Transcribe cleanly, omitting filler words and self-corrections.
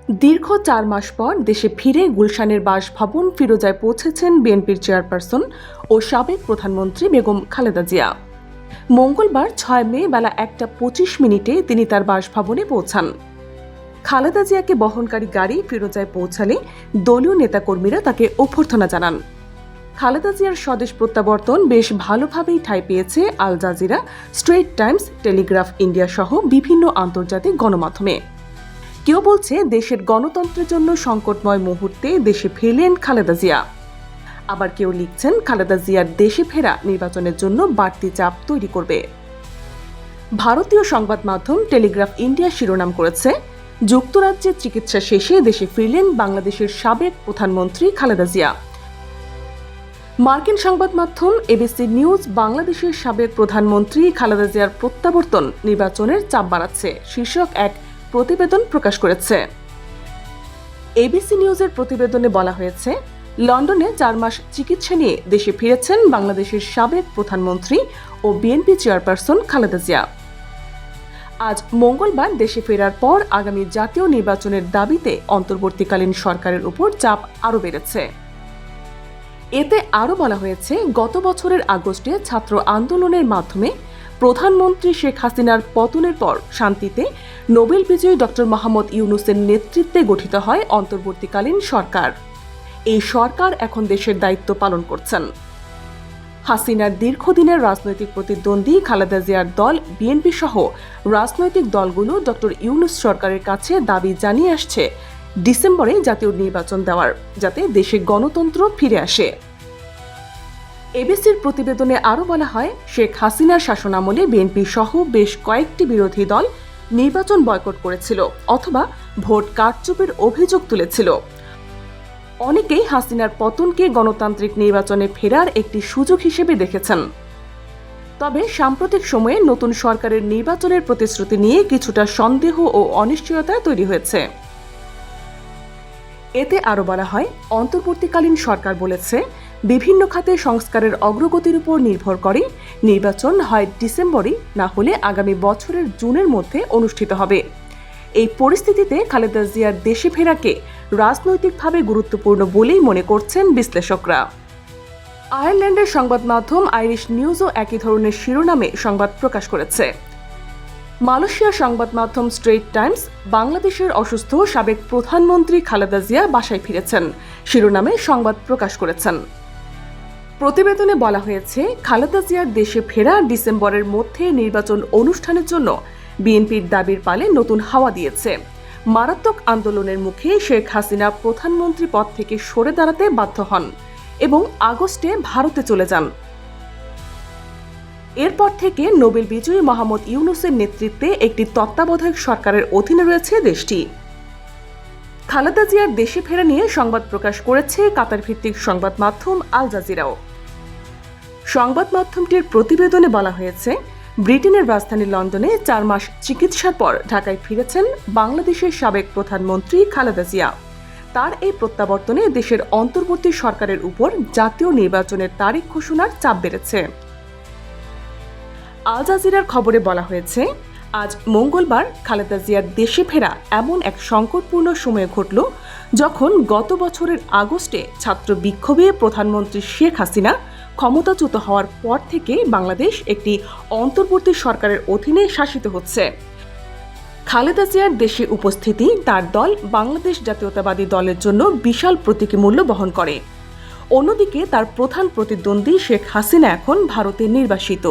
দীর্ঘ ৪ মাস পর দেশে ফিরে গুলশানের বাসভবন ফিরোজায় পৌঁছেছেন বিএনপির চেয়ারপারসন ও সাবেক প্রধানমন্ত্রী বেগম খালেদা জিয়া। মঙ্গলবার ৬ মে বেলা ১টা ২৫ তিনি তার বাসভবনে পৌঁছান। খালেদা জিয়াকে বহনকারী গাড়ি ফিরোজায় পৌঁছালে দলীয় নেতাকর্মীরা তাকে অভ্যর্থনা জানান। খালেদা জিয়ার স্বদেশ প্রত্যাবর্তন বেশ ভালোভাবেই ঠাঁই পেয়েছে Al Jazeera, Straits Times, Telegraph India সহ বিভিন্ন আন্তর্জাতিক গণমাধ্যমে। কেউ বলছে দেশের গণতন্ত্রের জন্য সংকটময় মুহূর্তে দেশে ফিরলেন খালেদা জিয়া। আবার কেউ লিখছেন খালেদা জিয়ার দেশে ফেরা নির্বাচনের জন্য বাড়তি চাপ তৈরি করবে। ভারতীয় সংবাদ মাধ্যম টেলিগ্রাফ ইন্ডিয়া শিরোনাম করেছে, যুক্তরাজ্যে চিকিৎসা শেষে দেশে ফিরলেন বাংলাদেশের সাবেক প্রধানমন্ত্রী খালেদা জিয়া। মার্কিন সংবাদ মাধ্যম এবিসি নিউজ বাংলাদেশের সাবেক প্রধানমন্ত্রী খালেদা জিয়ার প্রত্যাবর্তন নির্বাচনের চাপ বাড়াচ্ছে শীর্ষক এক প্রতিবেদন প্রকাশ করেছে। এবিসি নিউজের প্রতিবেদনে বলা হয়েছে, লন্ডনে ৪ মাস চিকিৎসা নিয়ে দেশে ফিরেছেন বাংলাদেশের সাবেক প্রধানমন্ত্রী ও বিএনপি চেয়ারপারসন খালেদা জিয়া। আজ মঙ্গলবার দেশে ফেরার পর আগামী জাতীয় নির্বাচনের দাবিতে অন্তর্বর্তীকালীন সরকারের উপর চাপ আরও বেড়েছে। এতে আরও বলা হয়েছে, গত বছরের আগস্টে ছাত্র আন্দোলনের মাধ্যমে প্রধানমন্ত্রী শেখ হাসিনার পতনের পর শান্তিতে নোবেল বিজয়ী ডক্টর মোহাম্মদ ইউনূসের নেতৃত্বে গঠিত হয় অন্তর্বর্তীকালীন সরকার। এই সরকার এখন দেশের দায়িত্ব পালন করছেন। হাসিনার দীর্ঘদিনের রাজনৈতিক প্রতিদ্বন্দ্বী খালেদা জিয়ার দল বিএনপি সহ রাজনৈতিক দলগুলো ডক্টর ইউনূস সরকারের কাছে দাবি জানিয়ে আসছে ডিসেম্বরে জাতীয় নির্বাচন দেওয়ার, যাতে দেশে গণতন্ত্র ফিরে আসে। এবিসির প্রতিবেদনে আরও বলা হয়, শেখ হাসিনার শাসনামলে বিএনপি সহ বেশ কয়েকটি বিরোধী দল নির্বাচন বয়কট করেছিল অথবা ভোট কারচুপির অভিযোগ তুলেছিল। অনেকেই হাসিনার পতনকে গণতান্ত্রিক নির্বাচনে ফেরার একটি সুযোগ হিসেবে দেখেছেন। তবে সাম্প্রতিক সময়ে নতুন সরকারের নির্বাচনের প্রতিশ্রুতি নিয়ে কিছুটা সন্দেহ ও অনিশ্চয়তা তৈরি হয়েছে। এতে আরও বলা হয়, অন্তর্বর্তীকালীন সরকার বলেছে বিভিন্ন খাতে সংস্কারের অগ্রগতির উপর নির্ভর করে নির্বাচন হয় ডিসেম্বরে, না হলে আগামী বছরের জুনের মধ্যে অনুষ্ঠিত হবে। এই পরিস্থিতিতে খালেদা জিয়ার দেশে ফেরাকে রাজনৈতিকভাবে গুরুত্বপূর্ণ বলেই মনে করছেন বিশ্লেষকরা। আয়ারল্যান্ডের সংবাদ মাধ্যম আইরিশ নিউজও একই ধরনের শিরোনামে সংবাদ প্রকাশ করেছে। মালয়েশিয়ার সংবাদ মাধ্যম স্ট্রেইট টাইমস বাংলাদেশের অসুস্থ সাবেক প্রধানমন্ত্রী খালেদা জিয়া বাসায় ফিরেছেন শিরোনামে সংবাদ প্রকাশ করেছেন। প্রতিবেদনে বলা হয়েছে, খালেদা জিয়ার দেশে ফেরা ডিসেম্বরের মধ্যে নির্বাচন অনুষ্ঠানের জন্য বিএনপির দাবির পালে নতুন হাওয়া দিয়েছে। মারাত্মক আন্দোলনের মুখে শেখ হাসিনা প্রধানমন্ত্রী পদ থেকে সরে দাঁড়াতে বাধ্য হন এবং আগস্টে ভারতে চলে যান। এরপর থেকে নোবেল বিজয়ী মোহাম্মদ ইউনূসের নেতৃত্বে একটি তত্ত্বাবধায়ক সরকারের অধীনে রয়েছে দেশটি। খালেদা জিয়ার দেশে ফেরা নিয়ে সংবাদ প্রকাশ করেছে কাতার ভিত্তিক সংবাদ মাধ্যম আল জাজিরাও। সংবাদ মাধ্যমটির প্রতিবেদনে বলা হয়েছে, ব্রিটেনের রাজধানী লন্ডনে ৪ মাস চিকিৎসার পর ঢাকায় ফিরেছেন বাংলাদেশের সাবেক প্রধানমন্ত্রী খালেদা জিয়া। তার এই প্রত্যাবর্তনে দেশের অন্তর্বর্তী সরকারের উপর জাতীয় নির্বাচনের তারিখ ঘোষণার চাপ বেড়েছে। আল জাজিরার খবরে বলা হয়েছে, আজ মঙ্গলবার খালেদা জিয়ার দেশে ফেরা এমন এক সংকটপূর্ণ সময়ে ঘটল, যখন গত বছরের আগস্টে ছাত্র বিক্ষোভে প্রধানমন্ত্রী শেখ হাসিনা ক্ষমতাচ্যুত হওয়ার পর থেকে বাংলাদেশ একটি অন্তর্বর্তী সরকারের অধীনে শাসিত হচ্ছে। খালেদা জিয়ার দেশে উপস্থিতি তার দল বাংলাদেশ জাতীয়তাবাদী দলের জন্য বিশাল প্রতীকী মূল্য বহন করে। অন্যদিকে তার প্রধান প্রতিদ্বন্দ্বী শেখ হাসিনা এখন ভারতে নির্বাসিত।